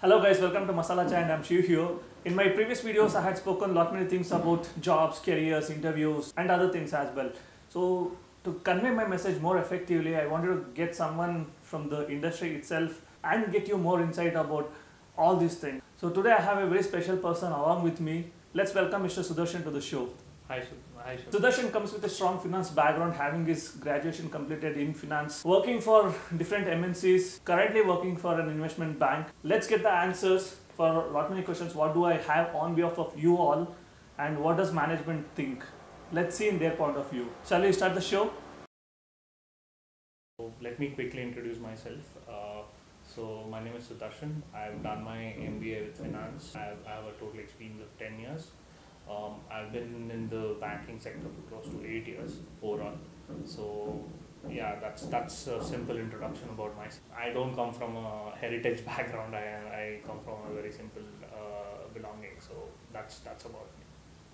Hello guys, welcome to Masala Chai and I'm Shiv here. In my previous videos, I had spoken a lot many things about jobs, careers, interviews and other things as well. So to convey my message more effectively, I wanted to get someone from the industry itself and get you more insight about all these things. So today I have a very special person along with me. Let's welcome Mr. Sudarshan to the show. Hi, Shiv. Hi, Shiv. Sudarshan comes with a strong finance background, having his graduation completed in finance, working for different MNCs, currently working for an investment bank. Let's get the answers for a lot many questions. What do I have on behalf of you all, and what does management think? Let's see in their point of view. Shall we start the show? So let me quickly introduce myself. My name is Sudarshan. I've done my MBA with finance. I have a total experience of 10 years. I've been in the banking sector for close to 8 years overall. So yeah, that's a simple introduction about myself. I don't come from a heritage background. I come from a very simple belonging. So that's about me.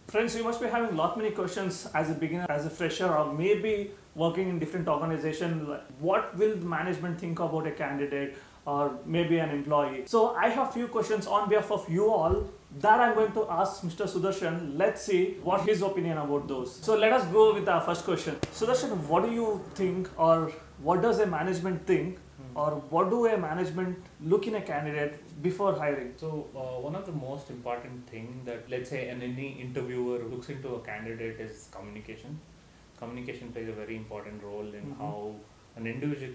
Friends, you must be having lot many questions as a beginner, as a fresher, or maybe working in different organization. Like, what will the management think about a candidate or maybe an employee? So I have few questions on behalf of you all that I'm going to ask Mr. Sudarshan. Let's see what his opinion about those. So let us go with our first question. Sudarshan, what do you think, or what does a management think, or what do a management look in a candidate before hiring? So one of the most important thing that, let's say, any interviewer looks into a candidate is communication. Communication plays a very important role in how an individual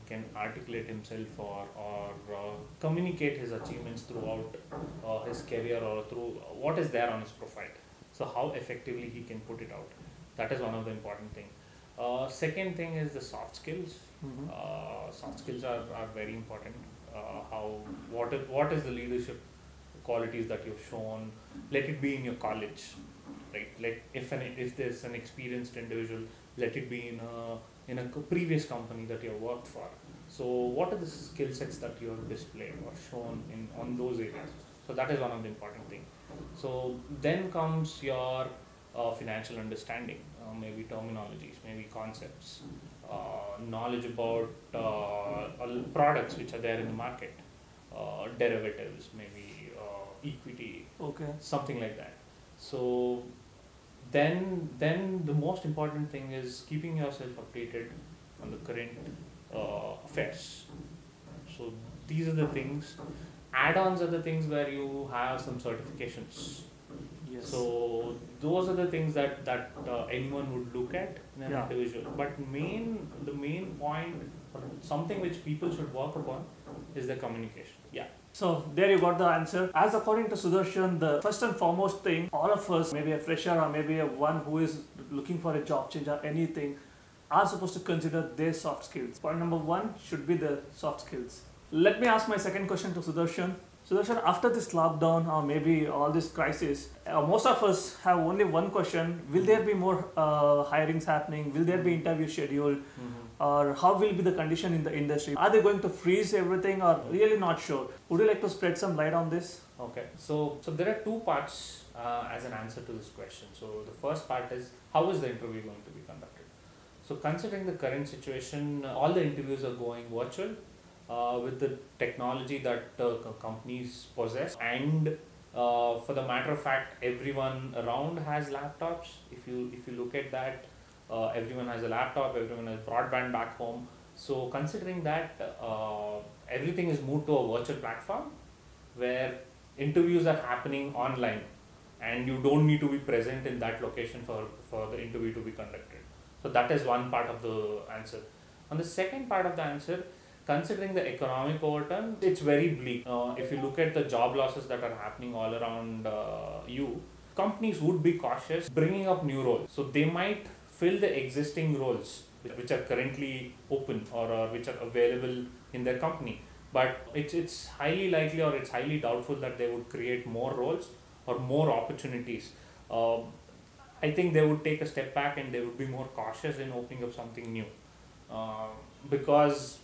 can articulate himself or communicate his achievements throughout his career or through what is there on his profile. So how effectively he can put it out. That is one of the important things. Second thing is the soft skills. Soft skills are very important. What is the leadership qualities that you've shown? Let it be in your college, right? If there's an experienced individual, let it be in a previous company that you have worked for. So what are the skill sets that you have displayed or shown on those areas? So that is one of the important things. So then comes your financial understanding, maybe terminologies, maybe concepts, knowledge about products which are there in the market, derivatives, maybe equity, Okay. something like that. So then the most important thing is keeping yourself updated on the current affairs. So these are the things. Add-ons are the things where you have some certifications. Yes. So those are the things that anyone would look at in an individual. But the main point, or something which people should work upon, is the communication. Yeah. So there you got the answer. As according to Sudarshan, the first and foremost thing, all of us, maybe a fresher or maybe a one who is looking for a job change or anything, are supposed to consider their soft skills. Point number one should be the soft skills. Let me ask my second question to Sudarshan. Sudarshan, after this lockdown or maybe all this crisis, most of us have only one question. Will there be more hirings happening? Will there be interview scheduled? Or how will be the condition in the industry? Are they going to freeze everything or really not sure? Would you like to spread some light on this? Okay. So there are two parts as an answer to this question. So the first part is, how is the interview going to be conducted? So considering the current situation, all the interviews are going virtual. With the technology that companies possess, and for the matter of fact, everyone around has laptops. If you look at that, everyone has a laptop, everyone has broadband back home. So considering that, everything is moved to a virtual platform where interviews are happening online, and you don't need to be present in that location for the interview to be conducted. So that is one part of the answer. On the second part of the answer, considering the economic overturn, it's very bleak. If you look at the job losses that are happening all around companies would be cautious bringing up new roles. So they might fill the existing roles which are currently open or which are available in their company. But it's highly likely or it's highly doubtful that they would create more roles or more opportunities. I think they would take a step back and they would be more cautious in opening up something new. Because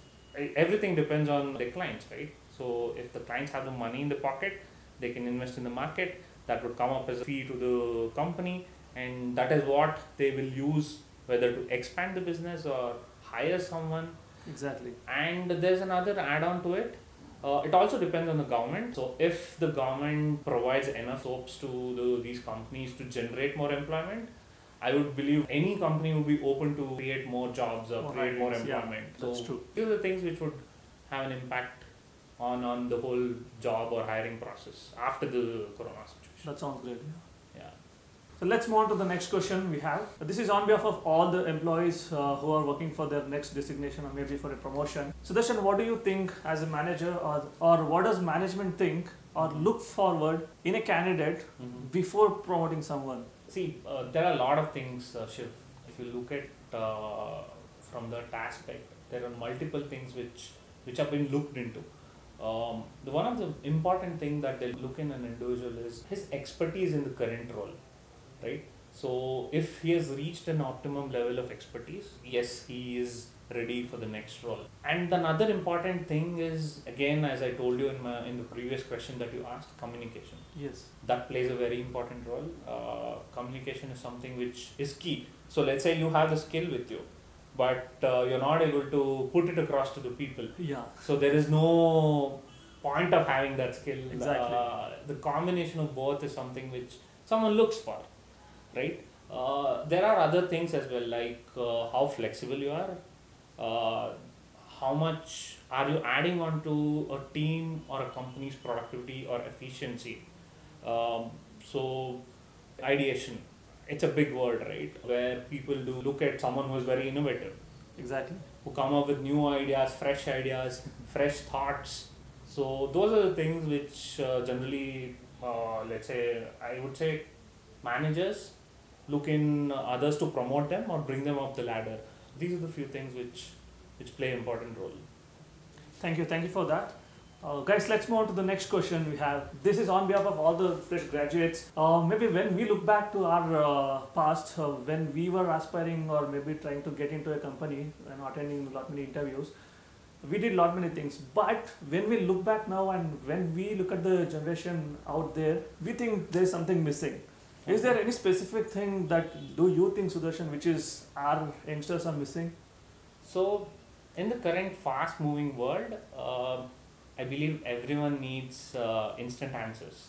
everything depends on the clients, right? So if the clients have the money in the pocket, they can invest in the market. That would come up as a fee to the company, and that is what they will use, whether to expand the business or hire someone. Exactly. And there's another add-on to it. It also depends on the government. So if the government provides enough scopes to these companies to generate more employment, I would believe any company would be open to create more jobs or More create more hirings, yeah, employment. that's So true. these are the things which would have an impact on the whole job or hiring process after the corona situation. That sounds great. Yeah. So let's move on to the next question we have. This is on behalf of all the employees who are working for their next designation or maybe for a promotion. Sudarshan, what do you think as a manager, or what does management think or look forward in a candidate before promoting someone? See, there are a lot of things, Shiv. If you look at from that aspect, there are multiple things which have been looked into. The one of the important thing that they look in an individual is his expertise in the current role, right? So if he has reached an optimum level of expertise, yes, he is ready for the next role. And another important thing is, again, as I told you in the previous question that you asked, communication. Yes. That plays a very important role. Communication is something which is key. So let's say you have the skill with you, but you're not able to put it across to the people. Yeah. So there is no point of having that skill. Exactly. The combination of both is something which someone looks for, right? There are other things as well, like how flexible you are, how much are you adding on to a team or a company's productivity or efficiency. So ideation, it's a big word, right? Where people do look at someone who is very innovative, Exactly. who come up with new ideas, fresh thoughts. So those are the things which generally, let's say, I would say managers look in others to promote them or bring them up the ladder. These are the few things which play an important role. Thank you for that. Guys, let's move on to the next question we have. This is on behalf of all the fresh graduates. Maybe when we look back to our past, when we were aspiring or maybe trying to get into a company and attending a lot many interviews, we did lot many things. But when we look back now and when we look at the generation out there, we think there is something missing. Is there any specific thing that do you think, Sudarshan, which is our youngsters are missing? So in the current fast moving world, I believe everyone needs instant answers,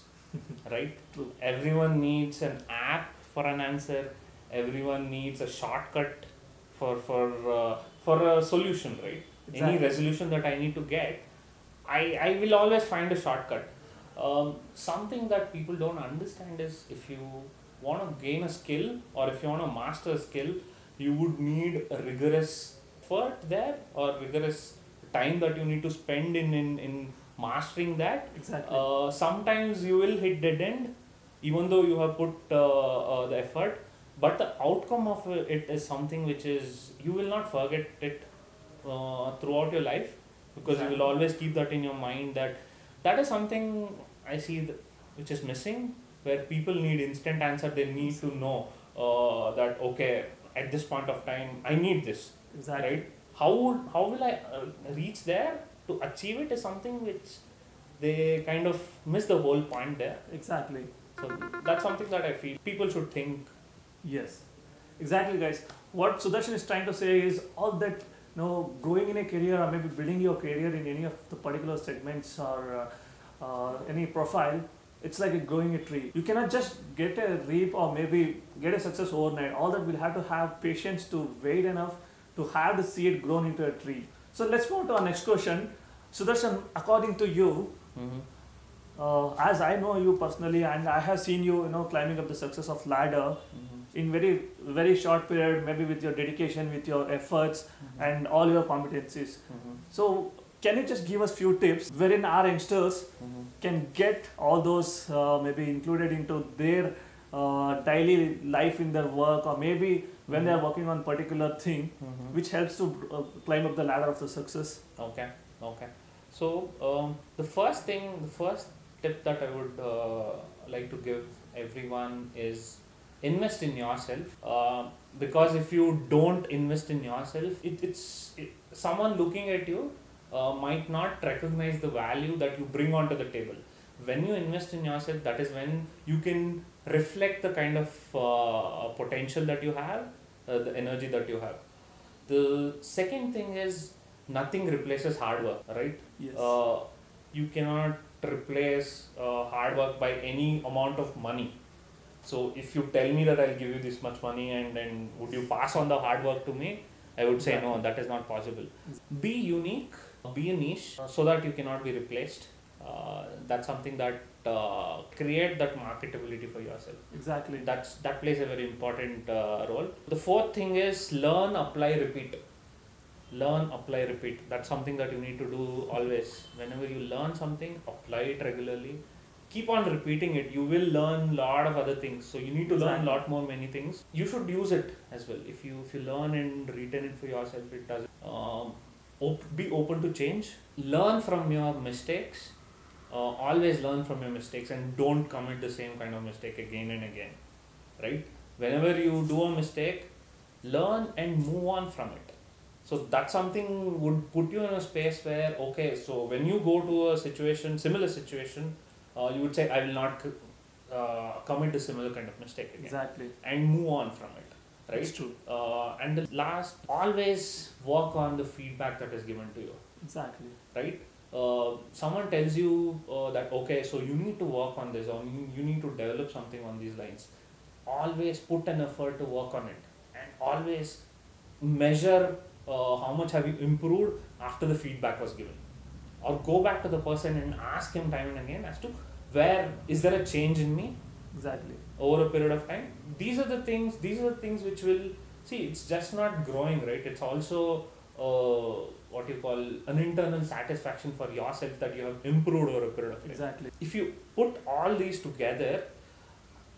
right? True. Everyone needs an app for an answer. Everyone needs a shortcut for a solution, right? Any Exactly. resolution that I need to get, I will always find a shortcut. Something that people don't understand is if you want to gain a skill or if you want to master a skill, you would need a rigorous effort there or rigorous time that you need to spend in mastering that. Exactly. Sometimes you will hit dead end even though you have put the effort, but the outcome of it is something which is you will not forget it throughout your life, because you will always keep that in your mind, that is something I see which is missing, where people need instant answer. They need to know that okay, at this point of time I need this, Exactly. right? How will I reach there to achieve it is something which they kind of miss the whole point there. Exactly. So that's something that I feel people should think. Yes. Exactly, guys. What Sudarshan is trying to say is all that, growing in a career or maybe building your career in any of the particular segments or any profile, it's like growing a tree. You cannot just get a reap or maybe get a success overnight. All that will have to have patience to wait enough to have the seed grown into a tree. So let's move to our next question. Sudarshan, according to you, as I know you personally and I have seen you, climbing up the success of ladder in very, very short period, maybe with your dedication, with your efforts and all your competencies. So can you just give us few tips wherein our youngsters can get all those maybe included into their daily life in their work, or maybe when they are working on particular thing, which helps to climb up the ladder of the success? Okay. So the first tip that I would like to give everyone is invest in yourself. Because if you don't invest in yourself, someone looking at you might not recognize the value that you bring onto the table. When you invest in yourself, that is when you can reflect the kind of potential that you have, the energy that you have. The second thing is nothing replaces hard work, right? Yes. you cannot replace hard work by any amount of money. So if you tell me that I'll give you this much money and then would you pass on the hard work to me, I would say no, that is not possible. Be unique, be a niche so that you cannot be replaced. That's something that create that marketability for yourself. Exactly. That plays a very important role. The fourth thing is learn, apply, repeat. Learn, apply, repeat. That's something that you need to do always. Whenever you learn something, apply it regularly. Keep on repeating it. You will learn a lot of other things. So you need to learn a lot more many things. You should use it as well. If you learn and retain it for yourself, it does. Be open to change. Learn from your mistakes. Always learn from your mistakes and don't commit the same kind of mistake again and again. Right? Whenever you do a mistake, learn and move on from it. So that's something would put you in a space where, okay, so when you go to a situation, similar situation, you would say, I will not commit a similar kind of mistake again. Exactly. And move on from it. Right? It's true. And the last, always work on the feedback that is given to you. Exactly. Right? Someone tells you that, okay, so you need to work on this or you need to develop something on these lines. Always put an effort to work on it and always measure how much have you improved after the feedback was given, or go back to the person and ask him time and again as to where is there a change in me. Exactly. Over a period of time. These are the things which will see, it's just not growing, right? It's also what you call an internal satisfaction for yourself that you have improved over a period of time. Exactly. If you put all these together,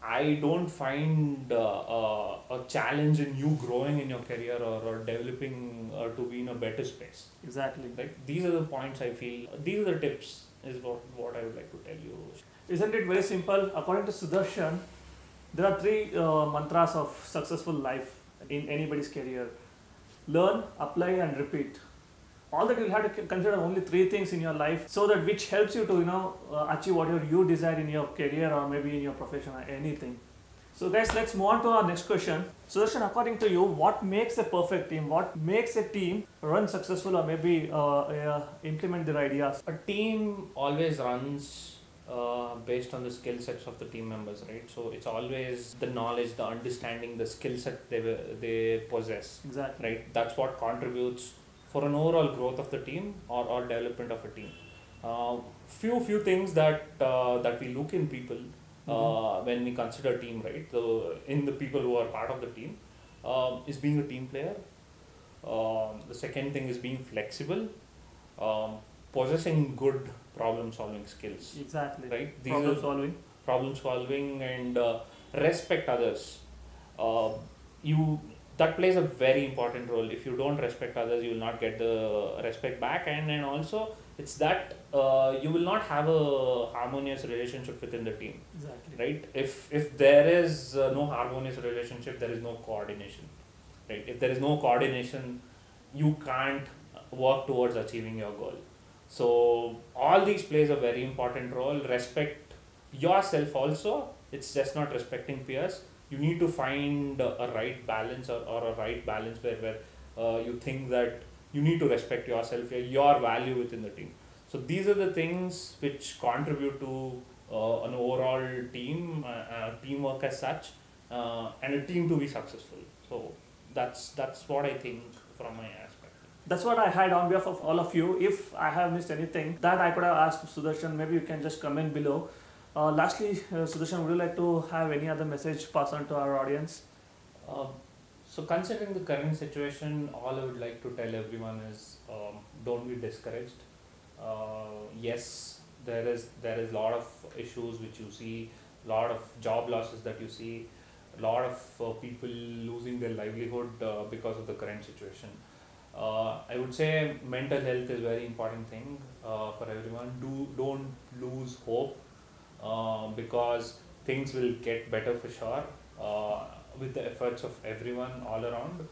I don't find a challenge in you growing in your career or developing to be in a better space. Exactly. Right? These are the points I feel. These are the tips is what I would like to tell you. Isn't it very simple? According to Sudarshan, there are three mantras of successful life in anybody's career: learn, apply, and repeat. All that you'll have to consider only three things in your life, so that which helps you to achieve whatever you desire in your career or maybe in your profession or anything. So guys, let's move on to our next question. Sudarshan, according to you, what makes a perfect team? What makes a team run successful or maybe implement their ideas? A team always runs based on the skill sets of the team members, right? So it's always the knowledge, the understanding, the skill set they possess. Exactly. Right? That's what contributes for an overall growth of the team or development of a team. Few things that we look in people when we consider team, right? So in the people who are part of the team is being a team player. The second thing is being flexible, possessing good problem solving skills. Exactly. Right? These problem solving and respect others. That plays a very important role. If you don't respect others, you will not get the respect back, and also it's that you will not have a harmonious relationship within the team. Exactly. Right? If there is no harmonious relationship, there is no coordination. Right? If there is no coordination, you can't work towards achieving your goal. So all these plays a very important role. Respect yourself also. It's just not respecting peers. You need to find a right balance or a right balance where you think that you need to respect yourself, your value within the team. So these are the things which contribute to an overall team, teamwork as such, and a team to be successful. So that's what I think from my aspect. That's what I had on behalf of all of you. If I have missed anything that I could have asked Sudarshan, maybe you can just comment below. Lastly, Sudarshan, would you like to have any other message pass on to our audience? So considering the current situation, all I would like to tell everyone is don't be discouraged. Yes, there is a lot of issues which you see, lot of job losses that you see, a lot of people losing their livelihood because of the current situation. I would say mental health is a very important thing for everyone. Don't lose hope because things will get better for sure with the efforts of everyone all around.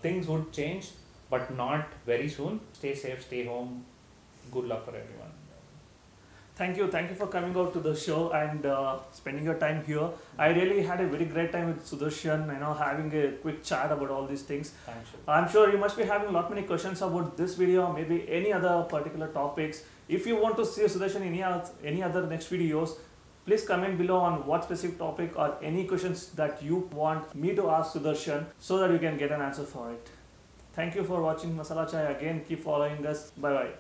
Things would change, but not very soon. Stay safe, stay home. Good luck for everyone. Thank you for coming out to the show and spending your time here. I really had a very great time with Sudarshan, having a quick chat about all these things. Thanks. I'm sure you must be having a lot many questions about this video or maybe any other particular topics. If you want to see Sudarshan in any other next videos, please comment below on what specific topic or any questions that you want me to ask Sudarshan so that you can get an answer for it. Thank you for watching Masala Chai. Again, keep following us. Bye bye.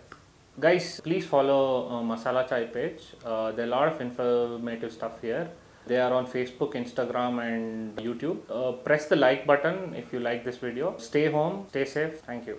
Guys, please follow Masala Chai page. There are a lot of informative stuff here. They are on Facebook, Instagram and YouTube. Press the like button if you like this video. Stay home, stay safe. Thank you.